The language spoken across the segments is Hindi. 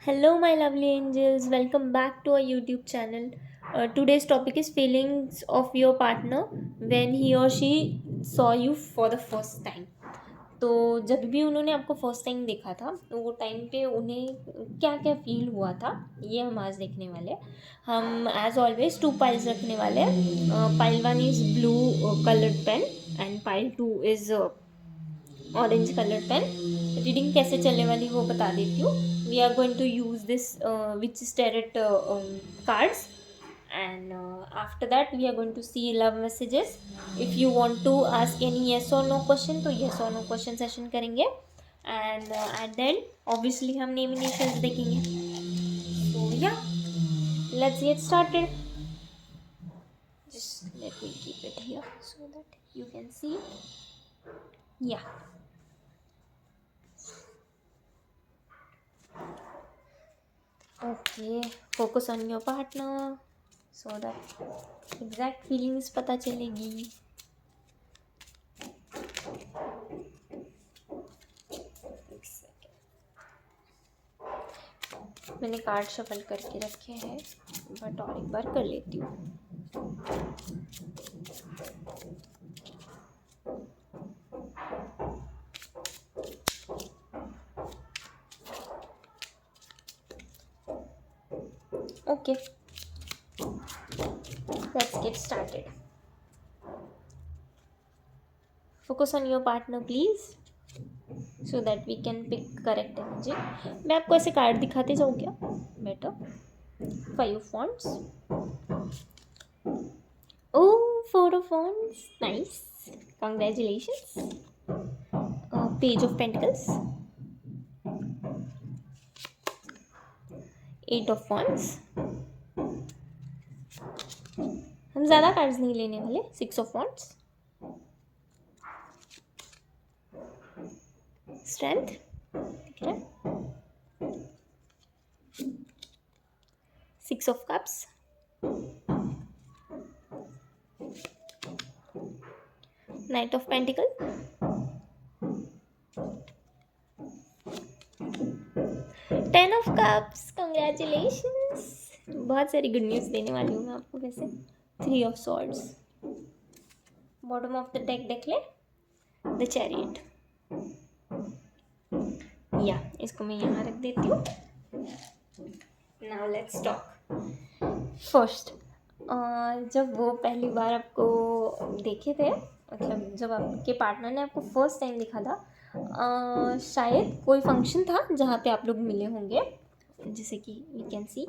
Hello, my lovely angels. Welcome back to our YouTube channel. Today's topic is feelings of your partner when he or she saw you for the first time. तो जब भी उन्होंने आपको फर्स्ट टाइम देखा था तो वो टाइम पे उन्हें क्या क्या फील हुआ था ये हम आज देखने वाले हैं। हम एज ऑलवेज टू पाइल्स रखने वाले हैं। Pile one is blue coloured pen and pile two is orange colour pen. Reading कैसे चलने वाली वो बता देती हूँ। We are going to use this which straight cards and after that we are going to see love messages. If you want to ask any yes or no question तो yes or no question session करेंगे and at the end obviously हम name initials देखेंगे. So yeah, let's get started. Just let me keep it here so that you can see it. Yeah. Okay, focus on your partner so that exact feelings पता चलेगी. एक second. मैंने कार्ड शफल करके रखे हैं बट और एक बार कर लेती हूँ. Okay, let's get started. Focus on your partner please so that we can pick correct energy. मैं आपको ऐसे कार्ड दिखाते जाऊँ क्या? Better. 5 wands. Oh, 4 of wands. Nice. Congratulations. Page of pentacles. 8 of wands. हम ज़्यादा कार्ड्स नहीं लेने वाले. 6 of wands. Strength. ठीक है. 6 of cups. Knight of pentacle. 10 of cups. Congratulations. बहुत सारी गुड न्यूज़ देने वाली हूँ मैं आपको वैसे. 3 of swords. Bottom of the deck देख ले. The chariot. या इसको मैं यहाँ रख देती हूँ. Now let's talk. फर्स्ट, जब वो पहली बार आपको देखे थे, मतलब जब आपके पार्टनर ने आपको फर्स्ट टाइम देखा था, शायद कोई फंक्शन था जहाँ पे आप लोग मिले होंगे, जैसे कि यू कैन सी.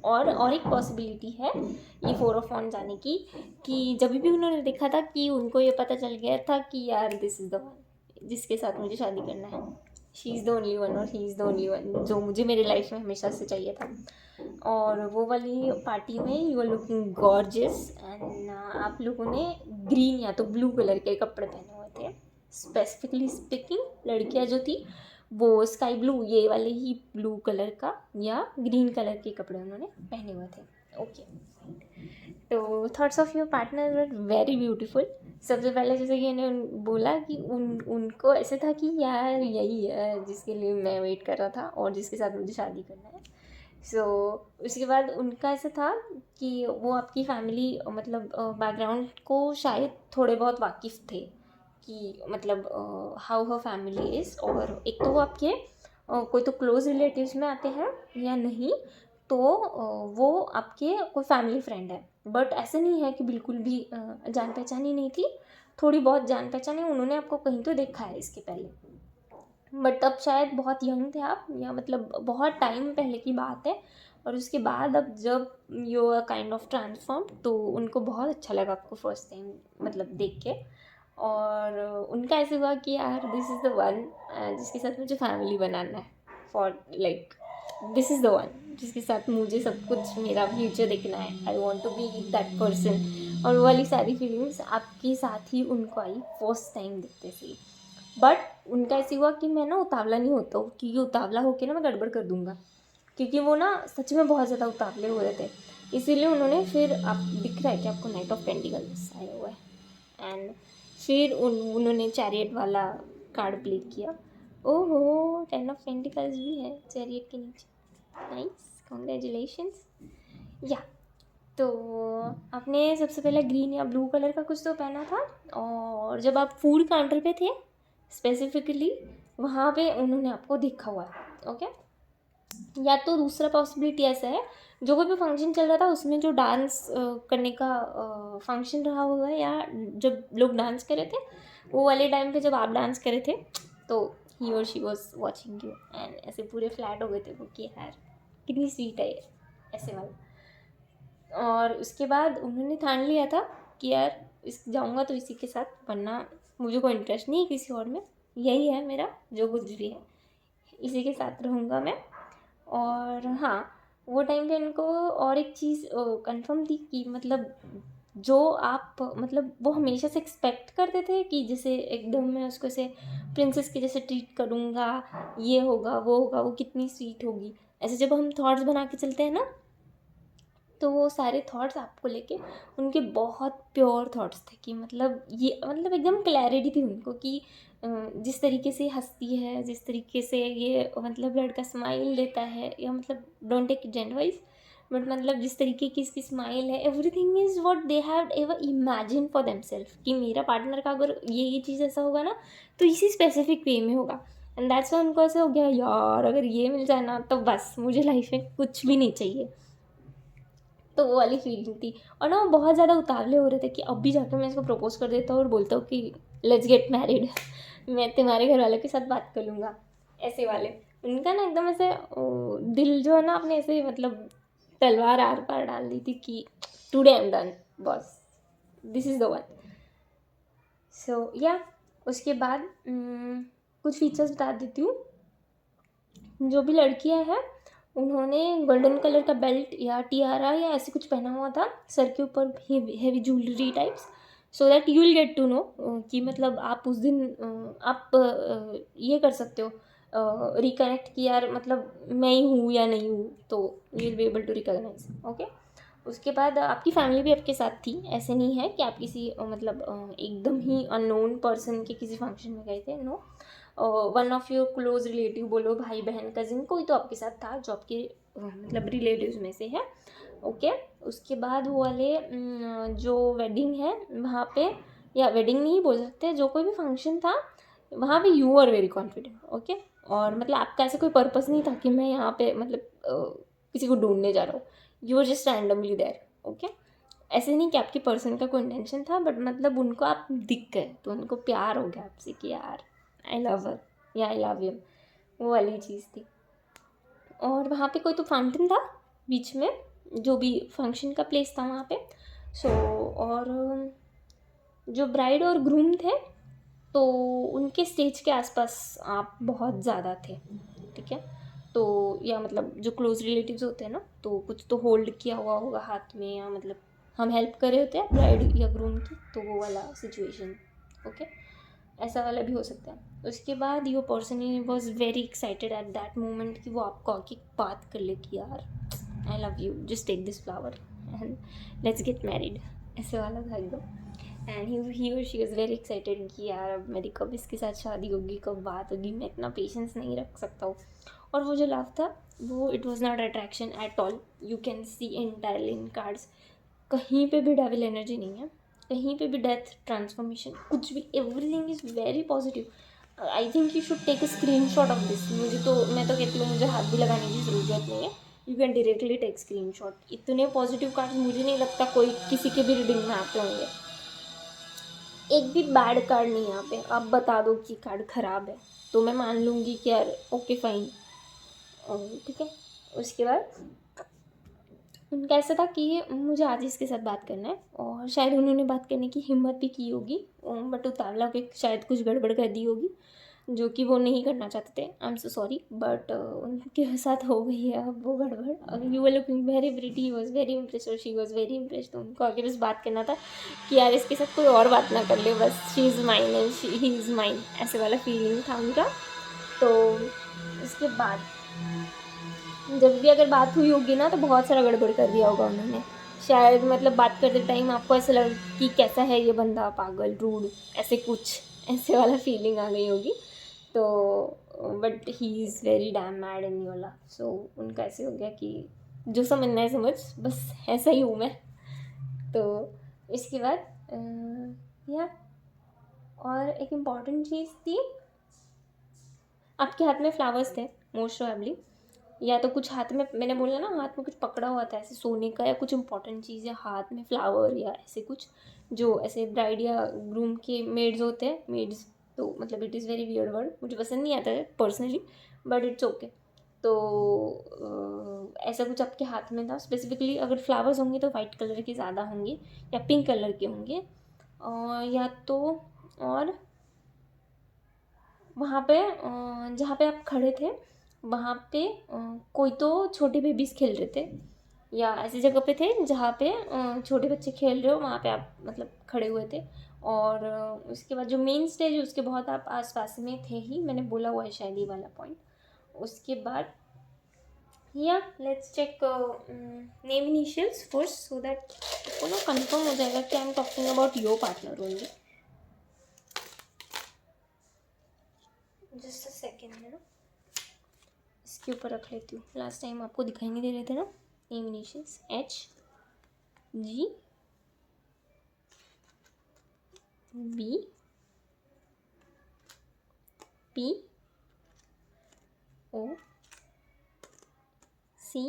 और एक पॉसिबिलिटी है ये 4 ऑफ wands जाने की, कि जब भी उन्होंने देखा था कि उनको ये पता चल गया था कि यार दिस इज़ द वन जिसके साथ मुझे शादी करना है. She is the only one और he is the only one जो मुझे मेरी लाइफ में हमेशा से चाहिए था. और वो वाली पार्टी में you are looking gorgeous and आप लोगों ने ग्रीन या तो ब्लू कलर के कपड़े पहने हुए थे. स्पेसिफिकली स्पीकिंग लड़कियां जो थी वो स्काई ब्लू, ये वाले ही ब्लू कलर का या ग्रीन कलर के कपड़े उन्होंने पहने हुए थे. ओके, तो thoughts of your partner were very beautiful. सबसे पहले जैसे कि इन्होंने बोला कि उनको ऐसे था कि यार यही है जिसके लिए मैं वेट कर रहा था और जिसके साथ मुझे शादी करना है. उसके बाद उनका ऐसा था कि वो आपकी फैमिली मतलब बैकग्राउंड को शायद थोड़े बहुत वाकिफ़ थे कि मतलब हाउ हर फैमिली इज़. और एक तो वो आपके कोई तो क्लोज रिलेटिव्स में आते हैं या नहीं, तो वो आपके कोई फैमिली फ्रेंड है. बट ऐसे नहीं है कि बिल्कुल भी जान पहचान ही नहीं थी. थोड़ी बहुत जान पहचान है, उन्होंने आपको कहीं तो देखा है इसके पहले, बट तब शायद बहुत यंग थे आप, या मतलब बहुत टाइम पहले की बात है. और उसके बाद अब जब you are kind of transform, तो उनको बहुत अच्छा लगा आपको फर्स्ट टाइम मतलब देख के. और उनका ऐसे हुआ कि यार दिस इज़ द वन जिसके साथ मुझे फैमिली बनाना है. For like this is the one जिसके साथ मुझे सब कुछ मेरा फ्यूचर देखना है. I want to be that person. और वो वाली सारी फीलिंग्स आपके साथ ही उनको आई फर्स्ट टाइम देखते से. बट उनका ऐसे हुआ कि मैं ना उतावला नहीं होता हूँ, क्योंकि उतावला होकर ना मैं गड़बड़ कर दूँगा, क्योंकि वो ना सच में बहुत ज़्यादा उतावले हो रहे थे. इसीलिए उन्होंने फिर, आप दिख रहा है कि आपको नाइट ऑफ पेंटिकल्स आया हुआ है, एंड फिर उन्होंने चैरियट वाला कार्ड प्ले किया. ओहो, 10 ऑफ पेंटिकल्स भी है चैरियट के नीचे. Nice, congratulations. या तो आपने सबसे पहले ग्रीन या ब्लू कलर का कुछ तो पहना था, और जब आप फूड काउंटर पे थे स्पेसिफिकली वहाँ पे उन्होंने आपको देखा हुआ है। ओके, या तो दूसरा पॉसिबिलिटी ऐसा है, जो कोई भी फंक्शन चल रहा था उसमें जो डांस करने का फंक्शन रहा हुआ है, या जब लोग डांस कर रहे थे वो वाले टाइम पे जब आप डांस कर रहे थे, तो ही और she was watching you and ऐसे पूरे फ्लैट हो गए थे वो कि यार कितनी स्वीट है ये, ऐसे वाला। और उसके बाद उन्होंने ठान लिया था कि यार इस जाऊँगा तो इसी के साथ, वरना मुझे कोई इंटरेस्ट नहीं है किसी और में, यही है मेरा जो कुछ भी है, इसी के साथ रहूँगा मैं। और हाँ, वो टाइम पे इनको और एक चीज़ कंफर्म थी कि मतलब जो आप मतलब वो हमेशा से एक्सपेक्ट करते थे कि जैसे एकदम मैं उसको ऐसे प्रिंसेस के जैसे ट्रीट करूँगा, ये होगा वो होगा, वो कितनी स्वीट होगी, ऐसे जब हम थॉट्स बना के चलते हैं ना, तो वो सारे थॉट्स आपको लेके उनके बहुत प्योर थॉट्स थे कि मतलब ये मतलब एकदम क्लैरिटी थी उनको कि जिस तरीके से हंसती है, जिस तरीके से ये मतलब लड़का स्माइल देता है, या मतलब don't take it gender wise, but मतलब जिस तरीके की इसकी स्माइल है, everything is what they have ever imagine for themselves कि मेरा पार्टनर का अगर ये चीज़ ऐसा होगा ना तो इसी स्पेसिफिक वे में होगा। एंड दैट्स वाई उनको ऐसा हो गया यार अगर ये मिल जाए ना तो बस मुझे लाइफ में कुछ भी नहीं चाहिए। तो वो वाली फीलिंग थी। और ना वो बहुत ज़्यादा उतावले हो रहे थे कि अब भी जाकर मैं इसको प्रपोज़ कर देता हूँ और बोलता हूँ कि लेट्स गेट मैरिड, मैं तुम्हारे घर वालों के साथ बात कर लूँगा, ऐसे वाले। उनका ना एकदम ऐसे दिल जो है ना आपने ऐसे मतलब तलवार आर पार डाल दी थी कि टुडे आई एम डन बस, दिस इज़ द वन। सो या उसके बाद कुछ फीचर्स बता देती हूँ। जो भी लड़कियां हैं उन्होंने गोल्डन कलर का बेल्ट या टियारा या ऐसे कुछ पहना हुआ था सर के ऊपर, heavy jewellery types, so that you will get to know कि मतलब आप उस दिन आप ये कर सकते हो रिकनेक्ट कि यार मतलब मैं ही हूँ या नहीं हूँ, तो you will be able to recognise. Okay, उसके बाद आपकी फैमिली भी आपके साथ थी, ऐसे नहीं है कि आप किसी मतलब एकदम ही अननोन पर्सन के किसी फंक्शन में गए थे, no. One of your close relative बोलो, भाई बहन कजिन, कोई तो आपके साथ था जो आपके मतलब रिलेटिव्स में से है। ओके, उसके बाद वो वाले जो वेडिंग है वहाँ पे, या वेडिंग नहीं बोल सकते, जो कोई भी फंक्शन था वहाँ पे you are very confident. Okay, और मतलब आपका ऐसा कोई पर्पस नहीं था कि मैं यहाँ पे मतलब किसी को ढूंढने जा रहा हूँ, you are just randomly there. Okay, ऐसे नहीं कि आपकी पर्सन का कोई इंटेंशन था, बट मतलब उनको आप दिख गए तो उनको प्यार हो गया आपसे कि यार आई लव हर या आई लव यू, वो वाली चीज़ थी। और वहाँ पे कोई तो फाउंटेन था बीच में, जो भी फंक्शन का प्लेस था वहाँ पे। सो और जो ब्राइड और ग्रूम थे तो उनके स्टेज के आसपास आप बहुत ज़्यादा थे, ठीक है। तो या मतलब जो क्लोज रिलेटिव्स होते हैं ना, तो कुछ तो होल्ड किया हुआ होगा हाथ में, या मतलब हम हेल्प कर रहे होते हैं ब्राइड या ग्रूम की, तो वो वाला सिचुएशन। ओके, ऐसा वाला भी हो सकता है। उसके बाद your person was very excited at that moment कि वो आपको आके बात कर ले कि यार I love you, just take this flower and let's get married, ऐसे वाला था एकदम। एंड ही और शी इज़ वेरी एक्साइटेड कि यार अब मेरी कब इसके साथ शादी होगी, कब बात होगी, मैं इतना पेशेंस नहीं रख सकता हूँ। और वो जो लव था वो it was not attraction at all, you can C entirely in cards, कहीं पे भी डेविल एनर्जी नहीं है, कहीं पे भी डेथ ट्रांसफॉर्मेशन कुछ भी, everything is very positive. I think you should take a screen shot of this. मुझे तो मैं तो कहती हूँ मुझे हाथ भी लगाने की ज़रूरत नहीं है, you can directly take screen shot. इतने पॉजिटिव कार्ड्स मुझे नहीं लगता कोई किसी के भी रीडिंग में आते होंगे, एक भी बैड कार्ड नहीं है यहाँ पे। आप बता दो कि कार्ड ख़राब है तो मैं मान लूँगी कि यार ओके फाइन, ठीक है। उसके बाद उनका ऐसा था कि मुझे आज इसके साथ बात करना है, और शायद उन्होंने बात करने की हिम्मत भी की होगी, बट उतावला के शायद कुछ गड़बड़ कर दी होगी जो कि वो नहीं करना चाहते थे। I am so sorry, but उनके साथ हो गई है अब वो गड़बड़। You were looking very pretty, he was very impress और शी वॉज वेरी इम्प्रेस, तो उनको आगे बस बात करना था कि यार इसके साथ कोई और बात ना कर ले, बस she is mine and he is mine, ऐसे वाला फीलिंग था उनका। तो उसके बाद जब भी अगर बात हुई होगी ना तो बहुत सारा गड़बड़ कर दिया होगा उन्होंने, शायद मतलब बात करते टाइम आपको ऐसा लगा कि कैसा है ये बंदा, पागल, रूड, ऐसे कुछ ऐसे वाला फीलिंग आ गई होगी। तो but he is very damn mad in योला। सो उनका ऐसे हो गया कि जो समझना है समझ, बस ऐसा ही हूँ मैं। तो इसके बाद या और एक इम्पॉर्टेंट चीज़ थी, आपके हाथ में फ्लावर्स थे मोस्ट प्रोबेबली, या तो कुछ हाथ में, मैंने बोला ना हाथ में कुछ पकड़ा हुआ था ऐसे सोने का, या कुछ इंपॉर्टेंट चीज़ या हाथ में फ्लावर या ऐसे कुछ, जो ऐसे ब्राइड या ग्रूम के मेड्स होते हैं, मेड्स, तो मतलब it is very weird word, मुझे पसंद नहीं आता है पर्सनली, बट इट्स ओके। तो ऐसा कुछ आपके हाथ में था स्पेसिफिकली। अगर फ्लावर्स होंगे तो वाइट कलर के ज़्यादा होंगे या पिंक कलर के होंगे, या तो और वहाँ पे जहाँ पे आप खड़े थे वहाँ पे कोई तो छोटे बेबीज़ खेल रहे थे, या ऐसी जगह पे थे जहाँ पे छोटे बच्चे खेल रहे हो, वहाँ पे आप मतलब खड़े हुए थे। और उसके बाद जो मेन स्टेज है उसके बहुत आप आसपास में थे ही, मैंने बोला हुआ है शायद ये वाला पॉइंट। उसके बाद या let's check name initials first, so that आपको ना कंफर्म हो जाएगा कि I am talking about your partner only. Just a second है ना, इसके ऊपर रख लेती हूँ, लास्ट टाइम आपको दिखाई नहीं दे रहे थे ना। Name initials H G B P O C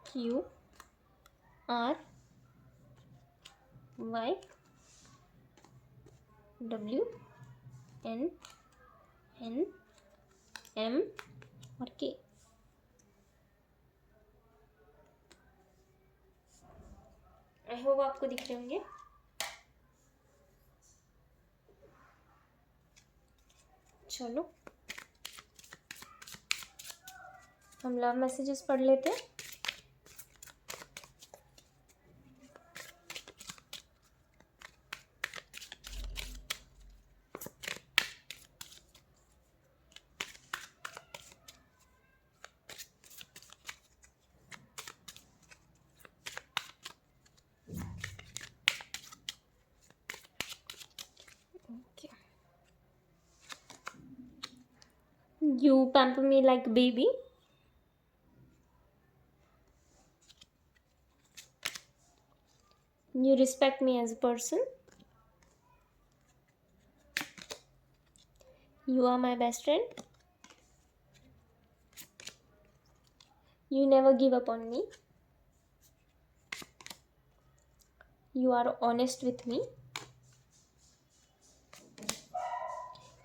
Q R Y W N N M और K। आई होप आपको दिख रहे होंगे। चलो हम लव मैसेजेस पढ़ लेते हैं। You pamper me like a baby. You respect me as a person. You are my best friend. You never give up on me. You are honest with me.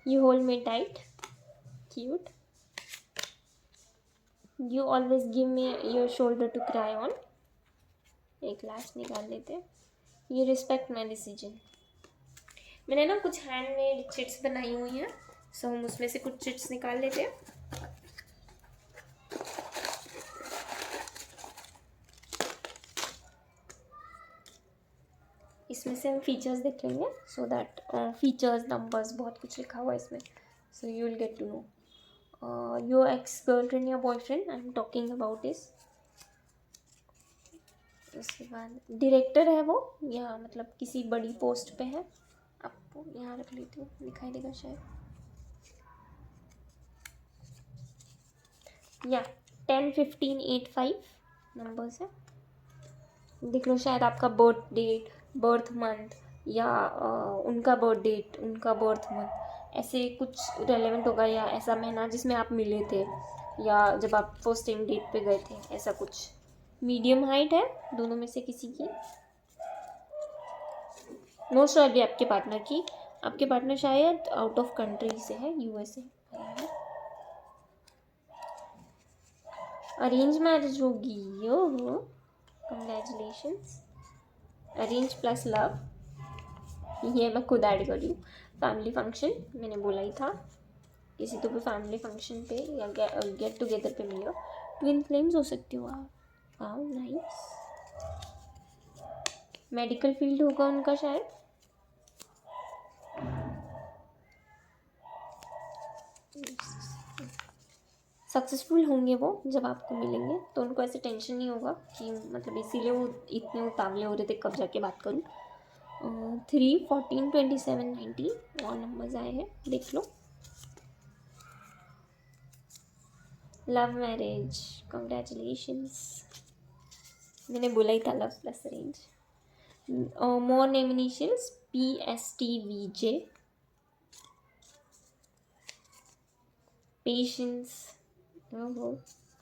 You hold me tight. Cute. You always give me your shoulder to cry on. एक लास्ट निकाल लेते हैं। You respect my decision. मैंने ना कुछ हैंडमेड चिट्स बनाई हुई हैं, सो हम उसमें से कुछ चिट्स निकाल लेते हैं। इसमें से हम फीचर्स देख लेंगे, सो दैट फीचर्स नंबर्स बहुत कुछ लिखा हुआ है इसमें, so you will get to know. Your ex girlfriend या boyfriend I am talking about is. उसके बाद डायरेक्टर है वो, या मतलब किसी बड़ी पोस्ट पे है, आपको यहाँ रख लेती हूँ, दिखाई देगा शायद, या 10 15 8 5 नंबर्स है, देख लो शायद आपका बर्थ डेट, बर्थ मंथ, या उनका बर्थ डेट, उनका बर्थ मंथ, ऐसे कुछ रेलेवेंट होगा, या ऐसा महीना जिसमें आप मिले थे, या जब आप फर्स्ट टाइम डेट पे गए थे, ऐसा कुछ। मीडियम हाइट है दोनों में से किसी की, मोस्ट ऑफ भी आपके पार्टनर की। आपके पार्टनर शायद आउट ऑफ कंट्री से है, USA। अरेंज मैरिज होगी, यो हो, कंग्रेचुलेशंस। अरेंज प्लस लव, ये मैं खुद ऐड कर रही हूँ। फैमिली फंक्शन मैंने बोला ही था, किसी तो भी फैमिली फंक्शन पे या गेट टुगेदर पे मिलो। ट्विन फ्लेम्स हो सकती हो आप, वाओ नाइस। मेडिकल फील्ड होगा उनका शायद, सक्सेसफुल होंगे वो जब आपको मिलेंगे, तो उनको ऐसे टेंशन नहीं होगा कि मतलब इसीलिए वो इतने उतावले हो रहे थे कब जाके बात करूँ। 3, 14, 27, 19 और नंबर्स आए हैं, देख लो। Love marriage, congratulations. मैंने बोला ही था लव प्लस अरेंज। मोर नेम इनिशियल्स PSTVJ। पेशेंस, ओहो,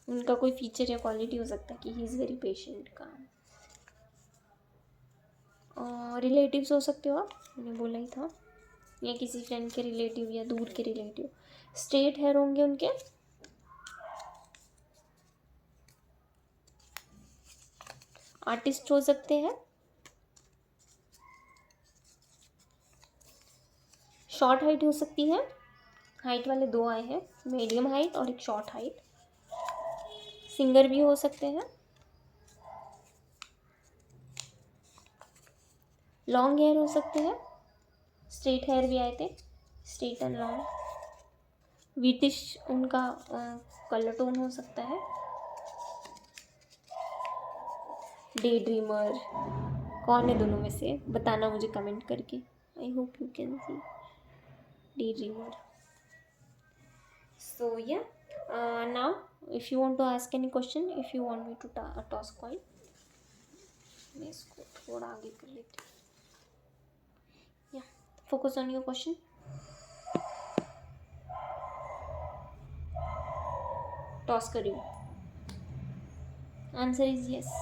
उनका कोई फीचर या क्वालिटी हो सकता है कि ही इज़ वेरी पेशेंट का। रिलेटिव्स हो सकते हो आप, मैंने बोला ही था, या किसी फ्रेंड के रिलेटिव या दूर के रिलेटिव। स्ट्रेट हेयर होंगे उनके। आर्टिस्ट हो सकते हैं। शॉर्ट हाइट हो सकती है। हाइट वाले 2 आए हैं, मीडियम हाइट और एक शॉर्ट हाइट। सिंगर भी हो सकते हैं। लॉन्ग हेयर हो सकते हैं। स्ट्रेट हेयर भी आए थे, स्ट्रेट एंड लॉन्ग। विटिश उनका कलर टोन हो सकता है। डे ड्रीमर, कौन है दोनों में से बताना मुझे कमेंट करके। I hope you can see day dreamer. So yeah now if you want to ask any question, if you want me to toss coin, मैं इसको थोड़ा आगे कर लेती हूँ। Yeah focus on your question. Toss करियो। Answer is yes.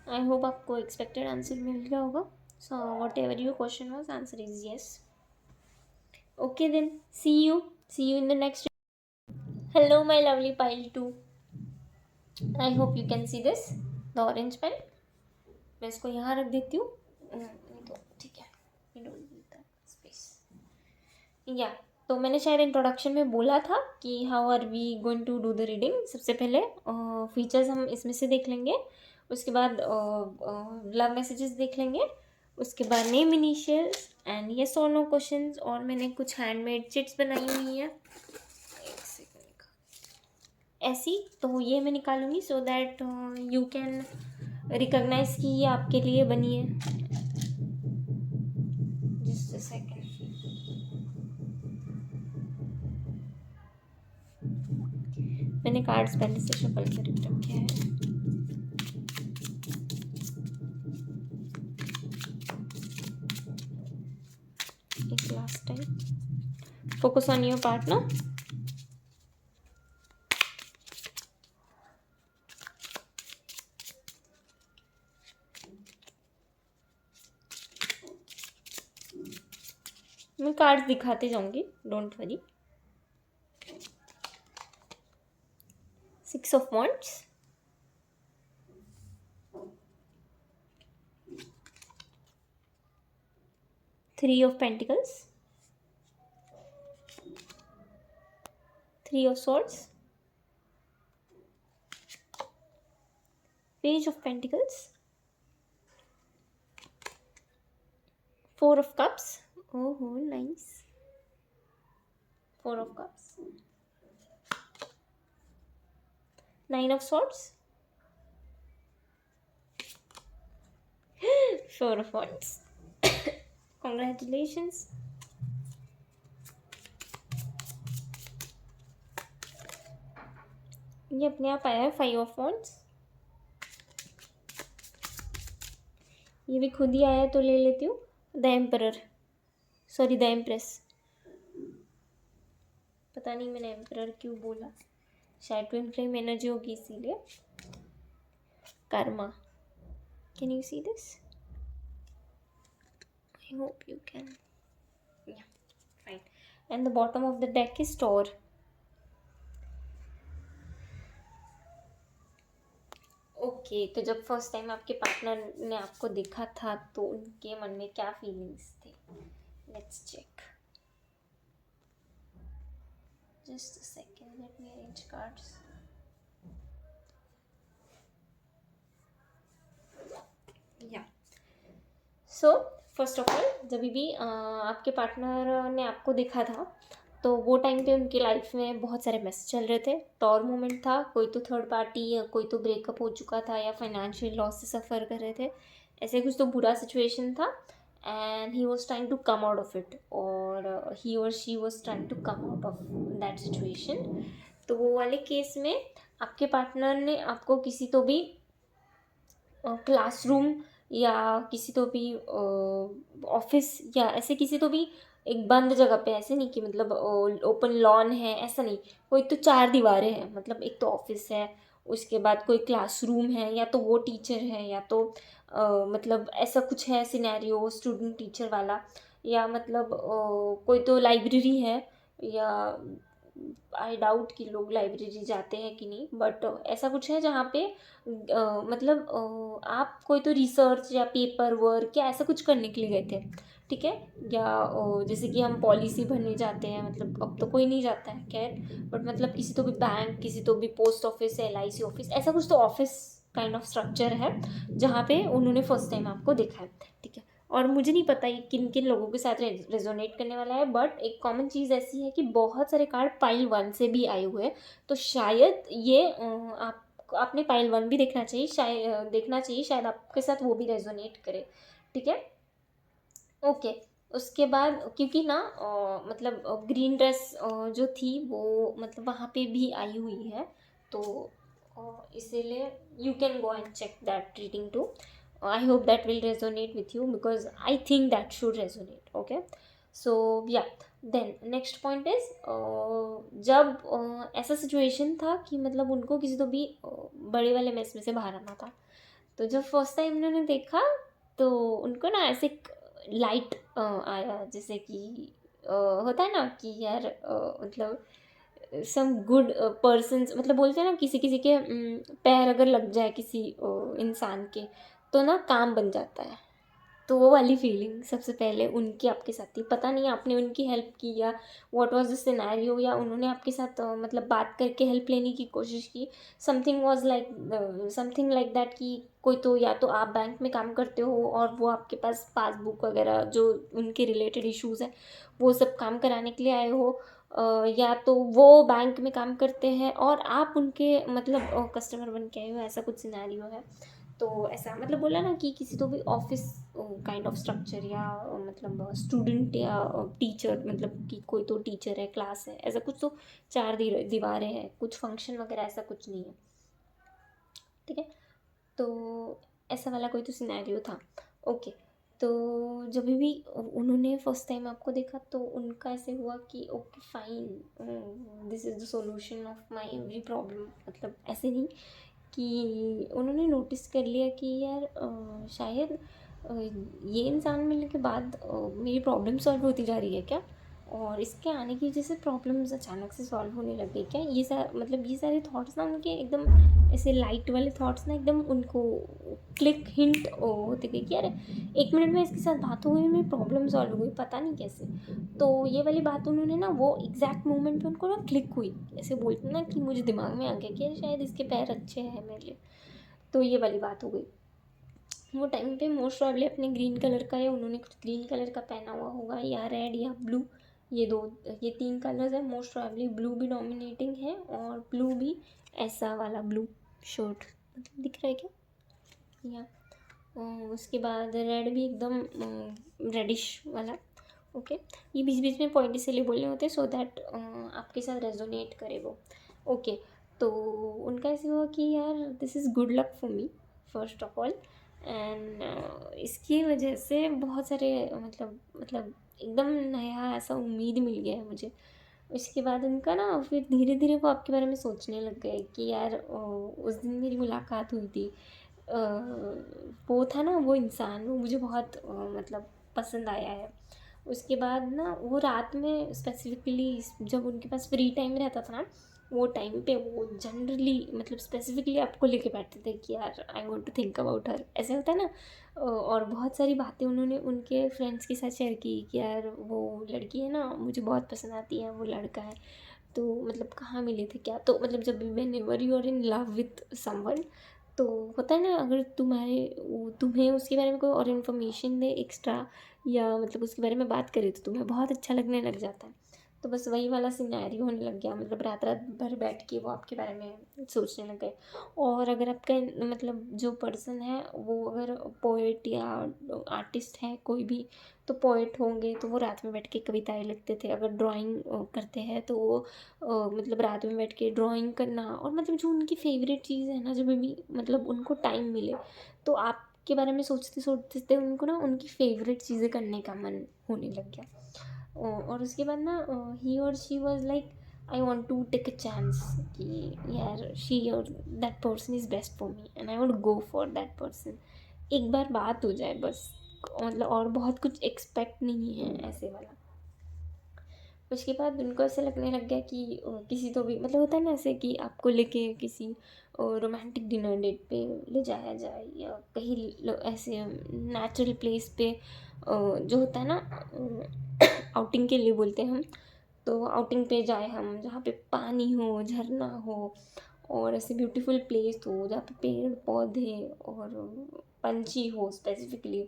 I hope आपको एक्सपेक्टेड आंसर मिल गया होगा। So whatever your question was, answer is yes. Okay then, see you in the next. Hello my lovely pile 2। I hope you can see this, the orange pen. मैं इसको यहाँ रख देती हूँ, तो ठीक है, you don't need that space. या तो मैंने शायद इंट्रोडक्शन में बोला था कि how are we going to do the reading. सबसे पहले फीचर्स हम इसमें से देख लेंगे, उसके बाद लव मैसेजेस देख लेंगे, उसके बाद नेम इनिशियल्स एंड येस और नो क्वेश्चंस। और मैंने कुछ हैंडमेड चिट्स बनाई हुई है, एक सेकंड ऐसी, तो ये मैं निकालूंगी so that you can recognise कि ये आपके लिए बनी है। Just a second. मैंने कार्ड्स पहले से शफल कर रखे हैं। एक last time, focus on your partner. मैं कार्ड्स दिखाते जाऊंगी, don't worry. 6 of Wands, 3 of Pentacles, 3 of Swords, Page of Pentacles, 4 of Cups. Oh, nice. 4 of Cups, 9 of Swords, 4 of Wands. Congratulations. ये अपने आप आया है 5 of Wands। ये भी खुद ही आया है तो ले लेती हूँ। The emperor, sorry the empress. पता नहीं मैंने एम्परर क्यों बोला, शायद ट्विन फ्लेम एनर्जी होगी इसीलिए। Karma, can you see this? I hope you can. Yeah fine. And the bottom of the deck is store. Okay, तो जब फर्स्ट टाइम आपके पार्टनर ने आपको देखा था तो उनके मन में क्या फीलिंग्स थे? Let's check. Just a second, let me arrange cards. या सो फर्स्ट ऑफ ऑल, जब भी आपके पार्टनर ने आपको देखा था तो वो टाइम पे उनकी लाइफ में बहुत सारे मैसेज चल रहे थे। टॉर मोमेंट था, कोई तो थर्ड पार्टी, कोई तो ब्रेकअप हो चुका था या फाइनेंशियल लॉस से सफ़र कर रहे थे, ऐसे कुछ तो बुरा सिचुएशन था and he was trying to come out of it, और ही और she was trying to come out of that situation. तो वो वाले केस में आपके पार्टनर ने आपको किसी तो भी क्लासरूम या किसी तो भी ऑफिस या ऐसे किसी तो भी एक बंद जगह पे, ऐसे नहीं कि मतलब ओपन लॉन है, ऐसा नहीं, कोई तो चार दीवारें हैं, मतलब एक तो ऑफिस है, उसके बाद कोई क्लासरूम है, या तो वो टीचर है, या तो मतलब ऐसा कुछ है सिनेरियो स्टूडेंट टीचर वाला, या मतलब कोई तो लाइब्रेरी है, या आई डाउट कि लोग लाइब्रेरी जाते हैं कि नहीं, बट ऐसा कुछ है जहाँ पे मतलब आप कोई तो रिसर्च या पेपर वर्क या ऐसा कुछ करने के लिए गए थे, ठीक है, या जैसे कि हम पॉलिसी भरने जाते हैं, मतलब अब तो कोई नहीं जाता है खैर, बट मतलब किसी तो भी बैंक, किसी तो भी पोस्ट ऑफिस, LIC ऑफिस, ऐसा कुछ तो ऑफिस काइंड ऑफ स्ट्रक्चर है जहाँ पे उन्होंने फर्स्ट टाइम आपको देखा है, ठीक है। और मुझे नहीं पता ये किन किन लोगों के साथ रेजोनेट करने वाला है, बट एक कॉमन चीज़ ऐसी है कि बहुत सारे कार्ड पाइल 1 से भी आए हुए हैं, तो शायद ये आपने पाइल 1 भी देखना चाहिए, शायद आपके साथ वो भी रेजोनेट करे, ठीक है। ओके, उसके बाद क्योंकि ना मतलब ग्रीन ड्रेस जो थी वो मतलब वहाँ पे भी आई हुई है, तो इसीलिए you can go and check that reading too. I hope that will resonate with you because I think that should resonate, okay. So yeah then next point is, जब ऐसा सिचुएशन था कि मतलब उनको किसी तो भी बड़े वाले मेस में से बाहर आना था, तो जब फर्स्ट टाइम उन्होंने देखा तो उनको ना ऐसे लाइट आया, जैसे कि होता है ना कि यार मतलब सम गुड पर्सन्स, मतलब बोलते हैं ना किसी किसी के पैर अगर लग जाए किसी इंसान के तो ना काम बन जाता है, तो वो वाली फीलिंग सबसे पहले उनकी आपके साथ थी। पता नहीं आपने उनकी हेल्प की या व्हाट वाज द सिनेरियो, या उन्होंने आपके साथ मतलब बात करके हेल्प लेने की कोशिश की, समथिंग लाइक दैट, कि कोई तो या तो आप बैंक में काम करते हो और वो आपके पास पासबुक वगैरह जो उनके रिलेटेड इश्यूज़ हैं वो सब काम कराने के लिए आए हो, या तो वो बैंक में काम करते हैं और आप उनके मतलब कस्टमर बन के आए हो, ऐसा कुछ सिनेरियो है। तो ऐसा मतलब बोला ना कि किसी तो भी ऑफिस काइंड ऑफ स्ट्रक्चर, या मतलब स्टूडेंट या टीचर, मतलब कि कोई तो टीचर है, क्लास है, ऐसा कुछ तो चार दीवारें हैं, कुछ फंक्शन वगैरह ऐसा कुछ नहीं है, ठीक है। तो ऐसा वाला कोई तो सिनेरियो था, ओके। तो जब भी उन्होंने फर्स्ट टाइम आपको देखा तो उनका ऐसे हुआ कि okay fine, this is the solution of my every problem, मतलब ऐसे नहीं कि उन्होंने नोटिस कर लिया कि यार शायद ये इंसान मिलने के बाद मेरी प्रॉब्लम सॉल्व होती जा रही है क्या, और इसके आने की वजह से प्रॉब्लम्स अचानक से सॉल्व होने लग गई क्या, मतलब ये सारे थॉट्स ना उनके एकदम ऐसे लाइट वाले थॉट्स ना एकदम उनको क्लिक हिंट होते गए कि यार 1 मिनट में इसके साथ बात हो गई, मेरी प्रॉब्लम सॉल्व हो गई, पता नहीं कैसे। तो ये वाली बात उन्होंने ना वो एग्जैक्ट मोमेंट पे उनको ना क्लिक हुई, ऐसे बोलते ना कि मुझे दिमाग में आ गया कि यार शायद इसके पैर अच्छे हैं मेरे लिए, तो ये वाली बात हो गई। वो टाइम पे मोस्ट प्रॉब्ली अपने ग्रीन कलर का, या उन्होंने कुछ ग्रीन कलर का पहना हुआ होगा, या रेड या ब्लू, ये 3 कलर्स है, मोस्ट प्रॉब्ली ब्लू भी डोमिनेटिंग है, और ब्लू भी ऐसा वाला ब्लू शर्ट, मतलब दिख रहा है क्या, या उसके बाद रेड भी एकदम रेडिश वाला, ओके। ये बीच बीच में पॉइंट इसलिए बोलने होते हैं सो दैट आपके साथ रेजोनेट करे वो, ओके। तो उनका ऐसे हुआ कि यार this is good luck for me first of all, and इसकी वजह से बहुत सारे मतलब एकदम नया ऐसा उम्मीद मिल गया है मुझे। उसके बाद उनका ना फिर धीरे धीरे वो आपके बारे में सोचने लग गए कि यार उस दिन मेरी मुलाकात हुई थी, अ, वो था ना वो इंसान, वो मुझे बहुत मतलब पसंद आया है। उसके बाद ना वो रात में स्पेसिफिकली जब उनके पास फ्री टाइम रहता था ना, वो टाइम पे वो जनरली मतलब स्पेसिफिकली आपको लेके बैठते थे कि यार I want to think about her, ऐसे होता है ना। और बहुत सारी बातें उन्होंने उनके फ्रेंड्स के साथ शेयर की कि यार वो लड़की है ना मुझे बहुत पसंद आती है, वो लड़का है, तो मतलब कहाँ मिले थे क्या, तो मतलब जब भी whenever you are in love with someone, तो होता है ना अगर तुम्हें उसके बारे में कोई और इन्फॉर्मेशन दे एक्स्ट्रा, या मतलब उसके बारे में बात करे तो तुम्हें बहुत अच्छा लगने लग जाता है। तो बस वही वाला सिनेरियो होने लग गया, मतलब रात रात भर बैठ के वो आपके बारे में सोचने लग गए। और अगर आपका मतलब जो पर्सन है वो अगर पोएट या आर्टिस्ट है कोई भी, तो पोएट होंगे तो वो रात में बैठ के कविताएं लिखते थे। अगर ड्राइंग करते हैं तो वो मतलब रात में बैठ के ड्राइंग करना, और मतलब जो उनकी फेवरेट चीज़ है ना, जब भी मतलब उनको टाइम मिले तो आपके बारे में सोचते सोचते उनको ना उनकी फेवरेट चीज़ें करने का मन होने लग गया। और उसके बाद ना ही और she was like I want to take a chance कि यार शी और that person is best for me and I want go for that person. एक बार बात हो जाए बस, मतलब और बहुत कुछ एक्सपेक्ट नहीं है ऐसे वाला। उसके बाद उनको ऐसे लगने लग गया कि किसी तो भी मतलब होता है ना ऐसे कि आपको लेके किसी रोमांटिक डिनर डेट पे ले जाया जाए, या कहीं ऐसे नेचुरल प्लेस पे जो होता है ना आउटिंग के लिए बोलते हैं हम, तो आउटिंग पे जाए हम जहाँ पे पानी हो, झरना हो, और ऐसे ब्यूटीफुल प्लेस हो जहाँ पे पेड़ पौधे और पंछी हो स्पेसिफिकली।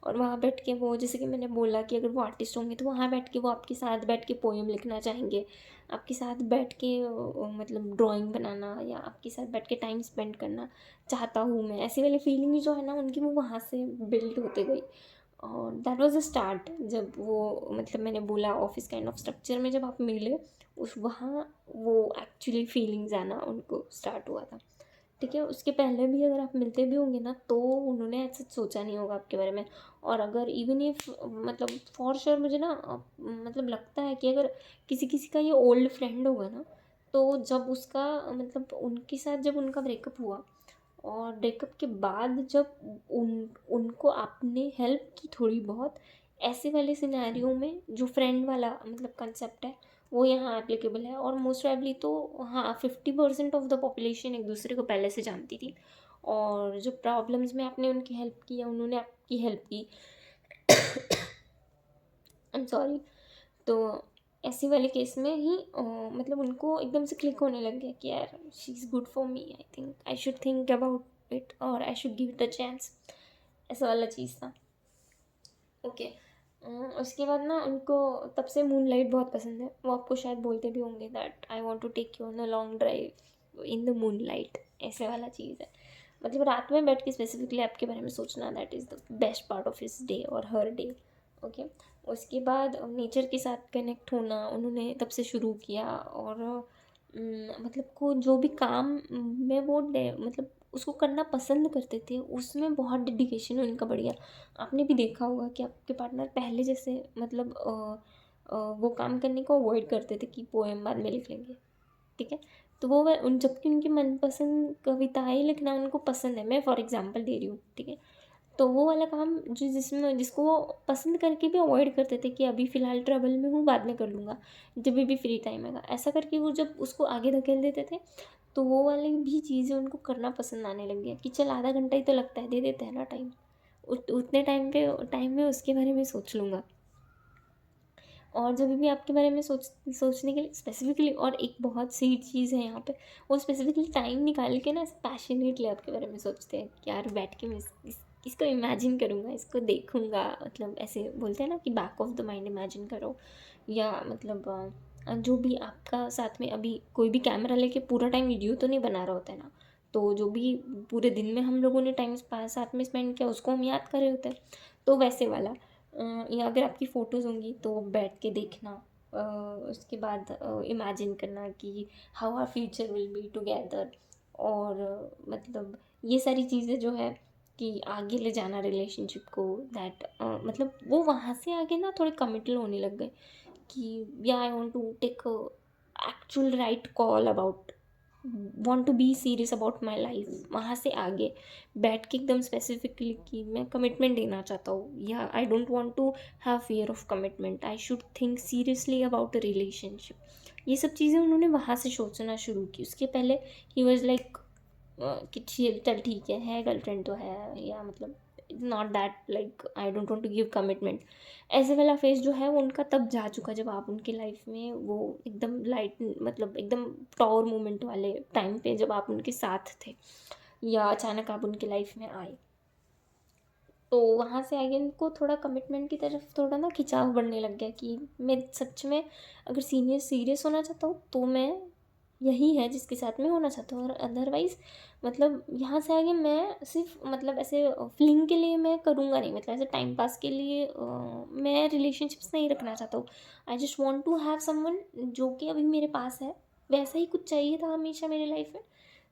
और वहाँ बैठ के वो, जैसे कि मैंने बोला कि अगर वो आर्टिस्ट होंगे तो वहाँ बैठ के वो आपके साथ बैठ के पोएम लिखना चाहेंगे, आपके साथ बैठ के मतलब ड्राइंग बनाना, या आपके साथ बैठ के टाइम स्पेंड करना चाहता हूँ मैं, ऐसी वाली फीलिंग जो है ना उनकी, वो वहाँ से बिल्ड होते गई। और दैट वाज द स्टार्ट, जब वो मतलब मैंने बोला ऑफिस काइंड ऑफ स्ट्रक्चर में जब आप मिले, उस वहाँ वो एक्चुअली फीलिंग्स आना उनको स्टार्ट हुआ था। ठीक है, उसके पहले भी अगर आप मिलते भी होंगे ना तो उन्होंने ऐसा सोचा नहीं होगा आपके बारे में। और अगर इवन इफ मतलब फॉर श्योर मुझे ना मतलब लगता है कि अगर किसी किसी का ये ओल्ड फ्रेंड होगा ना, तो जब उसका मतलब उनके साथ जब उनका ब्रेकअप हुआ, और ब्रेकअप के बाद जब उनको आपने हेल्प की थोड़ी बहुत, ऐसे वाले सिनेरियो में जो फ्रेंड वाला मतलब कंसेप्ट है वो यहाँ एप्लीकेबल है। और मोस्ट प्रोबेबली तो हाँ 50% ऑफ द पॉपुलेशन एक दूसरे को पहले से जानती थी, और जो प्रॉब्लम्स में आपने उनकी हेल्प की या उन्होंने आपकी हेल्प की आई एम सॉरी, तो ऐसे वाले केस में ही मतलब उनको एकदम से क्लिक होने लग गया कि यार she is good for me, I think I should think about it और I should give it a chance, ऐसा वाला चीज़ था। ओके, उसके बाद ना उनको तब से मूनलाइट बहुत पसंद है। वो आपको शायद बोलते भी होंगे that I want to take you on a long drive in the moonlight, ऐसे वाला चीज़ है। मतलब रात में बैठ के स्पेसिफिकली आपके बारे में सोचना, that is the best part of his day और हर डे। ओके, उसके बाद नेचर के साथ कनेक्ट होना उन्होंने तब से शुरू किया। और मतलब को जो भी काम में वो मतलब उसको करना पसंद करते थे, उसमें बहुत डेडिकेशन उनका बढ़िया। आपने भी देखा होगा कि आपके पार्टनर पहले जैसे मतलब वो काम करने को अवॉइड करते थे कि पोएम बाद में लिख लेंगे। ठीक है, तो वो उन जबकि उनकी मनपसंद कविताएं लिखना उनको पसंद है, मैं फॉर एग्जांपल दे रही हूँ। ठीक है, तो वो वाला काम जो जिसमें जिसको वो पसंद करके भी अवॉइड करते थे कि अभी फ़िलहाल ट्रबल में हूँ, बाद में कर लूँगा जब भी फ्री टाइम आएगा, ऐसा करके वो जब उसको आगे धकेल देते थे, तो वो वाली भी चीज़ें उनको करना पसंद आने लग गया कि चल आधा घंटा ही तो लगता है, दे देते हैं ना टाइम, उतने टाइम में उसके बारे में सोच लूँगा। और जब भी आपके बारे में सोचने के लिए स्पेसिफिकली, और एक बहुत सी चीज़ है यहाँ पे, वो स्पेसिफिकली टाइम निकाल के ना पैशनेटली आपके बारे में सोचते हैं कि यार बैठ के मैं इसको इमेजिन करूँगा, इसको देखूँगा, मतलब ऐसे बोलते हैं ना कि back of the mind imagine करो। या मतलब जो भी आपका साथ में अभी कोई भी कैमरा लेके पूरा टाइम वीडियो तो नहीं बना रहा होता है ना, तो जो भी पूरे दिन में हम लोगों ने टाइम साथ में स्पेंड किया उसको हम याद कर रहे होते हैं, तो वैसे वाला। या अगर आपकी फ़ोटोज़ होंगी तो बैठ के देखना, उसके बाद इमेजिन करना कि how our future will be together. और मतलब ये सारी चीज़ें जो है कि आगे ले जाना रिलेशनशिप को, दैट मतलब वो वहाँ से आगे ना थोड़े कमिटल होने लग गए कि या I want to take actual right call about, want to be serious about my life. वहाँ से आगे बैठ के एकदम स्पेसिफिकली कि मैं कमिटमेंट देना चाहता हूँ, या I don't want to have fear of commitment, I should think seriously about a relationship. ये सब चीज़ें उन्होंने वहाँ से सोचना शुरू की। उसके पहले ही वॉज लाइक कि चल ठीक है गर्लफ्रेंड तो है, या मतलब not that like I don't want to give commitment, ऐसे वाला फेस जो है वो उनका तब जा चुका जब आप उनके लाइफ में वो एकदम लाइट मतलब एकदम टॉवर मोमेंट वाले टाइम पे जब आप उनके साथ थे, या अचानक आप उनके लाइफ में आए। तो वहाँ से आगे उनको थोड़ा कमिटमेंट की तरफ थोड़ा ना खिंचाव बढ़ने लग गया कि मैं सच में अगर सीरियस होना चाहता हूँ तो मैं यही है जिसके साथ मैं होना चाहता हूँ, और अदरवाइज़ मतलब यहाँ से आगे मैं सिर्फ मतलब ऐसे फ्लिंग के लिए मैं करूँगा नहीं, मतलब ऐसे टाइम पास के लिए मैं रिलेशनशिप्स नहीं रखना चाहता हूँ। I just want to have someone जो कि अभी मेरे पास है, वैसा ही कुछ चाहिए था हमेशा मेरी लाइफ में।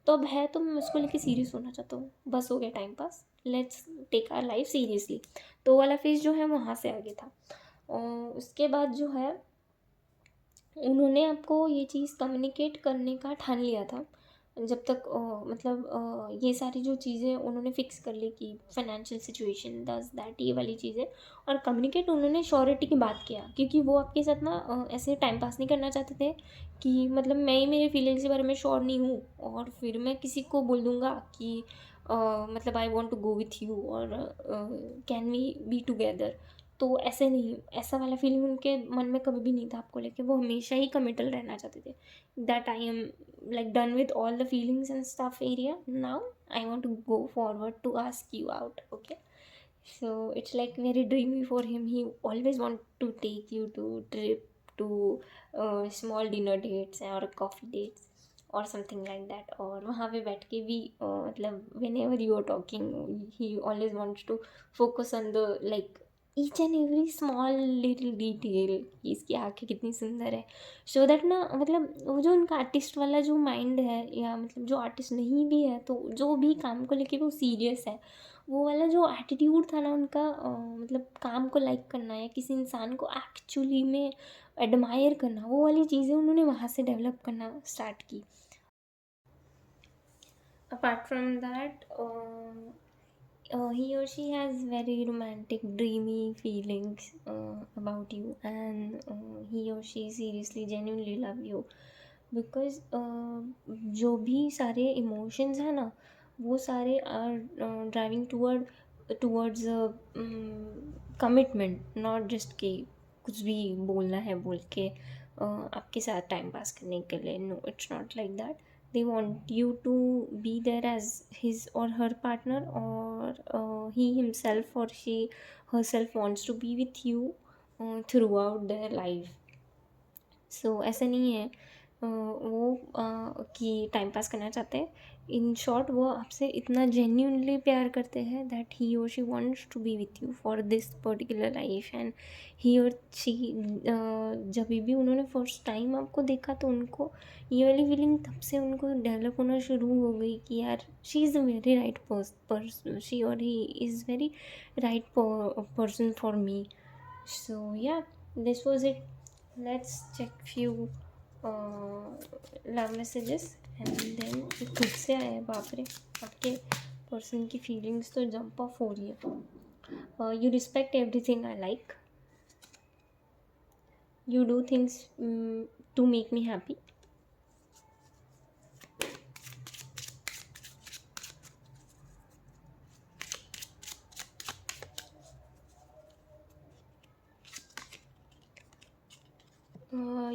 तो अब है तो मैं उसको लेके सीरियस होना चाहता हूँ, बस हो गया time pass, let's take our life seriously. तो वो वाला फेज़ जो है वहाँ से आगे था। और उसके बाद जो है उन्होंने आपको ये चीज़ कम्युनिकेट करने का ठान लिया था जब तक मतलब ये सारी जो चीज़ें उन्होंने फिक्स कर ली कि फाइनेंशियल सिचुएशन दस दैट ये वाली चीज़ें, और कम्युनिकेट उन्होंने श्योरिटी की बात किया क्योंकि वो आपके साथ ना ऐसे टाइम पास नहीं करना चाहते थे कि मतलब मैं ही मेरे फीलिंग्स के बारे में श्योर नहीं हूँ और फिर मैं किसी को बोल दूँगा कि मतलब I want to go with you और कैन वी बी टुगेदर। तो ऐसे नहीं, ऐसा वाला फीलिंग उनके मन में कभी भी नहीं था आपको लेके, वो हमेशा ही कमिटल रहना चाहते थे that I am like done with all the feelings and stuff area, now I want to go forward to ask you out. Okay, so it's like very dreamy for him, he always want to take you to trip to small dinner dates or coffee dates or something like that, और वहाँ पे बैठ के भी मतलब whenever you are talking he always wants to focus on the like each and every small little detail कि इसकी आँखें कितनी सुंदर है, सो दैट ना मतलब वो जो उनका आर्टिस्ट वाला जो माइंड है या मतलब जो आर्टिस्ट नहीं भी है तो जो भी काम को लेके वो सीरियस है, वो वाला जो एटीट्यूड था ना उनका मतलब काम को लाइक करना या किसी इंसान को एक्चुअली में एडमायर करना, वो वाली चीज़ें उन्होंने वहाँ से डेवलप करना स्टार्ट की। Apart from that he or she has very romantic dreamy feelings about you, and he or she seriously genuinely love you because जो भी सारे emotions हैं ना वो सारे are driving towards commitment, not just कि कुछ भी बोलना है बोल के आपके साथ टाइम पास करने के लिए, no it's not like that, they want you to be there as his or her partner, or he himself or she herself wants to be with you throughout their life. सो ऐसा नहीं है वो कि टाइम पास करना चाहते हैं, इन शॉर्ट वो आपसे इतना जेन्यूनली प्यार करते हैं दैट ही और she wants to be with you for this particular life, and he और शी जब भी उन्होंने फर्स्ट टाइम आपको देखा तो उनको ये वाली फीलिंग तब से उनको डेवलप होना शुरू हो गई कि यार she is a very right person, she और he is very right person for me. So yeah, this was it. Let's check few love messages and then ये खुद से आया है, बाप रे आपके पर्सन की फीलिंग्स तो जंप ऑफ हो रही है. You respect everything I like. You do things to make me happy.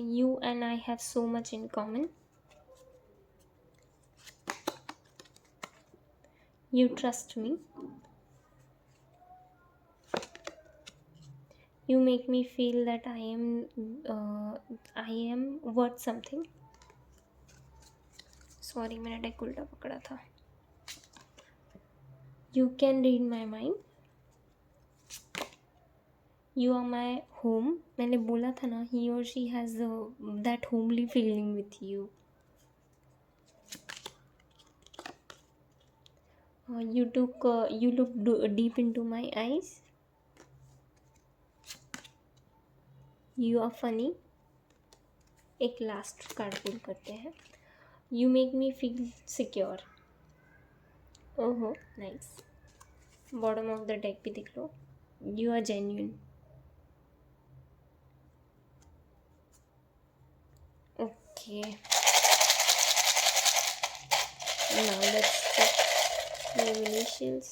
You and I have so much in common. You trust me. You make me feel that I am worth something. Sorry मैंने डेक उल्टा पकड़ा था. You can read my mind. You are my home. मैंने बोला था ना he or she has that homely feeling with you. You look deep into my eyes. You are funny. एक लास्ट कार्ड पुल करते हैं. You make me feel secure. ओहो nice. Bottom of the deck भी देख लो. You are genuine. Okay. Now let's check your initials.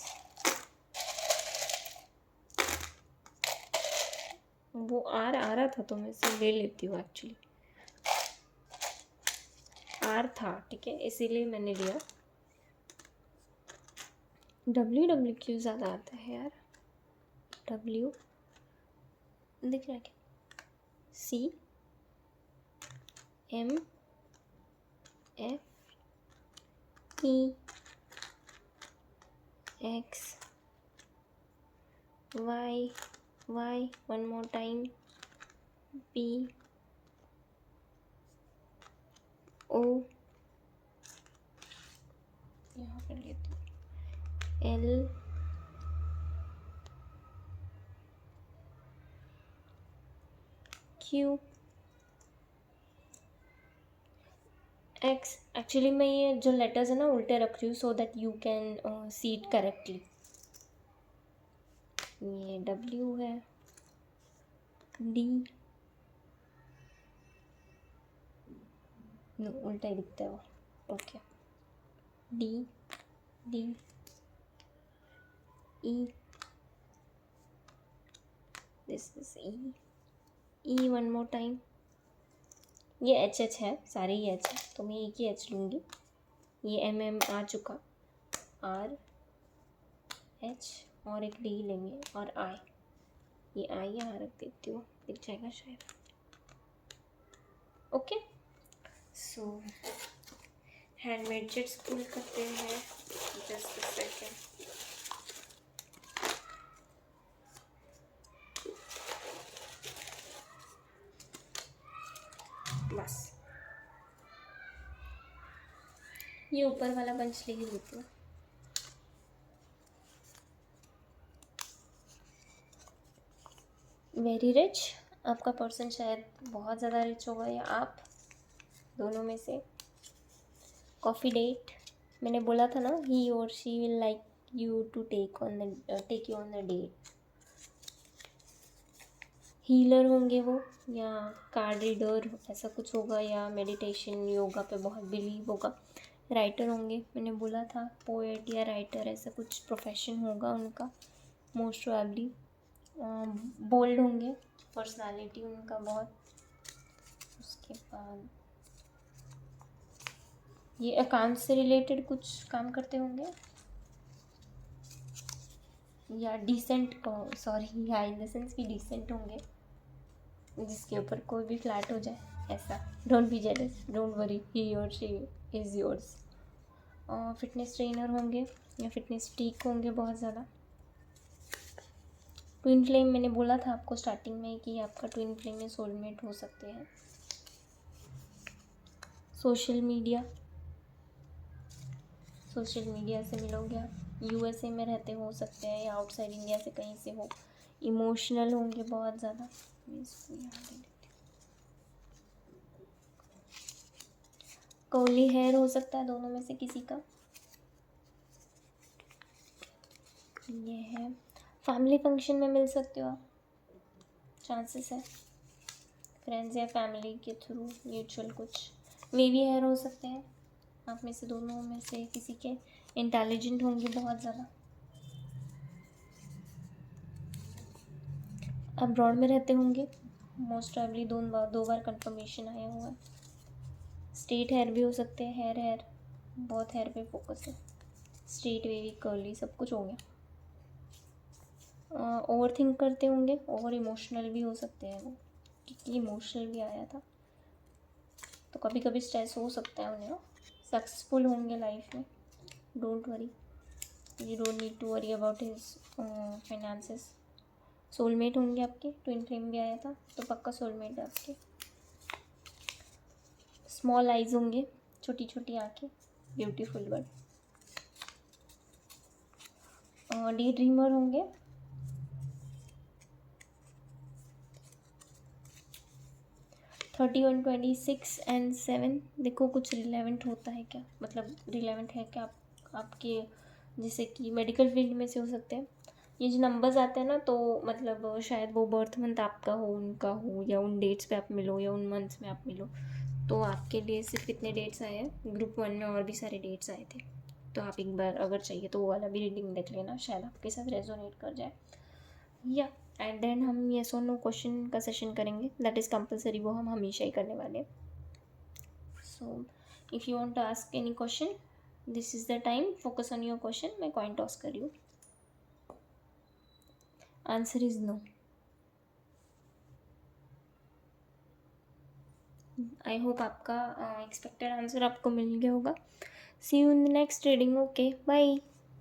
वो आ रहा था तो मैं इसे ले लेती हूँ एक्चुअली. आर था ठीक है इसीलिए मैंने लिया. डब्ल्यू क्यों ज़्यादा आता है यार. W, दिख रहा है क्या? C M F E X Y, one more time, P O, यहाँ कर लेती हूँ, L Q X। एक्चुअली मैं ये जो लेटर्स है ना उल्टे रख रही हूँ सो that you can see it correctly. ये W है, D, नो उल्टा ही दिखता है वो, okay, D D E, this is E one more time. ये एच एच है, सारे ही एच है तो मैं एक ही एच लूँगी। ये एम एम आ चुका, आर एच और एक डी लेंगे और आई। ये आई यहाँ रख देती हूँ, दिख जाएगा शायद। ओके, सो हैंडमेड चिट्स पुल करते हैं, जस्ट अ सेकेंड। बस ये ऊपर वाला बंच ले ही लेती हूँ। वेरी रिच, आपका पर्सन शायद बहुत ज़्यादा रिच होगा या आप, दोनों में से। कॉफ़ी डेट, मैंने बोला था ना ही और she will like you to take you on the date. Healer होंगे वो, या कार्ड रीडर ऐसा कुछ होगा, या मेडिटेशन योगा पे बहुत बिलीव होगा। राइटर होंगे, मैंने बोला था पोएट या राइटर ऐसा कुछ प्रोफेशन होगा उनका मोस्ट प्रोबेबली। बोल्ड होंगे, पर्सनालिटी उनका बहुत। उसके बाद ये अकाउंट से रिलेटेड कुछ काम करते होंगे, या डिसेंट, सॉरी या इन द सेंस कि डिसेंट होंगे, जिसके ऊपर कोई भी फ्लैट हो जाए ऐसा। Don't be jealous, don't worry, he और she is yours. Fitness trainer होंगे या फिटनेस फ्रीक होंगे बहुत ज़्यादा। ट्विन फ्लेम, मैंने बोला था आपको स्टार्टिंग में कि आपका ट्विन फ्लेम में सोलमेट हो सकते हैं। सोशल मीडिया से मिलोगे आप, यूएसए में रहते हो सकते हैं या आउटसाइड इंडिया से कहीं से हो। इमोशनल होंगे बहुत ज़्यादा, इसको यहाँ दे देती हूँ। कर्ली हेयर हो सकता है दोनों में से किसी का। ये है, फैमिली फंक्शन में मिल सकते हो आप, चांसेस है, फ्रेंड्स या फैमिली के थ्रू म्यूचुअल कुछ। वेवी हेयर हो सकते हैं आप में से, दोनों में से किसी के। इंटेलिजेंट होंगे बहुत ज़्यादा, अब्रॉड में रहते होंगे मोस्ट प्रोबेबली, दो बार कंफर्मेशन आया हुआ है। स्ट्रेट हेयर भी हो सकते हैं, हेयर बहुत हेयर पे फोकस है, स्ट्रेट वेवी कर्ली सब कुछ होंगे। ओवर थिंक करते होंगे, ओवर इमोशनल भी हो सकते हैं वो, क्योंकि इमोशनल भी आया था तो कभी कभी स्ट्रेस हो सकता है उन्हें। सक्सेसफुल होंगे लाइफ में, don't worry, you don't need to worry about his finances. Soulmate होंगे आपके, ट्विन फ्लेम भी आया था तो पक्का सोलमेट है आपके। स्मॉल आइज होंगे, छोटी छोटी आँखें, ब्यूटीफुल वर्ड। डे ड्रीमर होंगे, (31, 26 एंड 7। देखो कुछ रिलेवेंट होता है क्या, मतलब रिलेवेंट है क्या आपके, जैसे कि मेडिकल फील्ड में से हो सकते हैं। ये जो नंबर्स आते हैं ना तो मतलब शायद वो बर्थ मंथ आपका हो, उनका हो, या उन डेट्स पे आप मिलो या उन मंथ्स में आप मिलो। तो आपके लिए सिर्फ कितने डेट्स आए हैं, ग्रुप 1 में और भी सारे डेट्स आए थे, तो आप एक बार अगर चाहिए तो वो वाला भी रीडिंग देख लेना, शायद आपके साथ रेजोनेट कर जाए। या एंड देन हम येस और नो क्वेश्चन का सेशन करेंगे, दैट इज़ कंपलसरी, वो हम हमेशा ही करने वाले हैं। So if you want to ask any question, this is the time, focus on your question. मैं कॉइन टॉस कर रही हूँ। Answer is no. I hope आपका एक्सपेक्टेड आंसर आपको मिल गया होगा। See you in the next reading. Okay bye,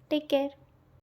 take care.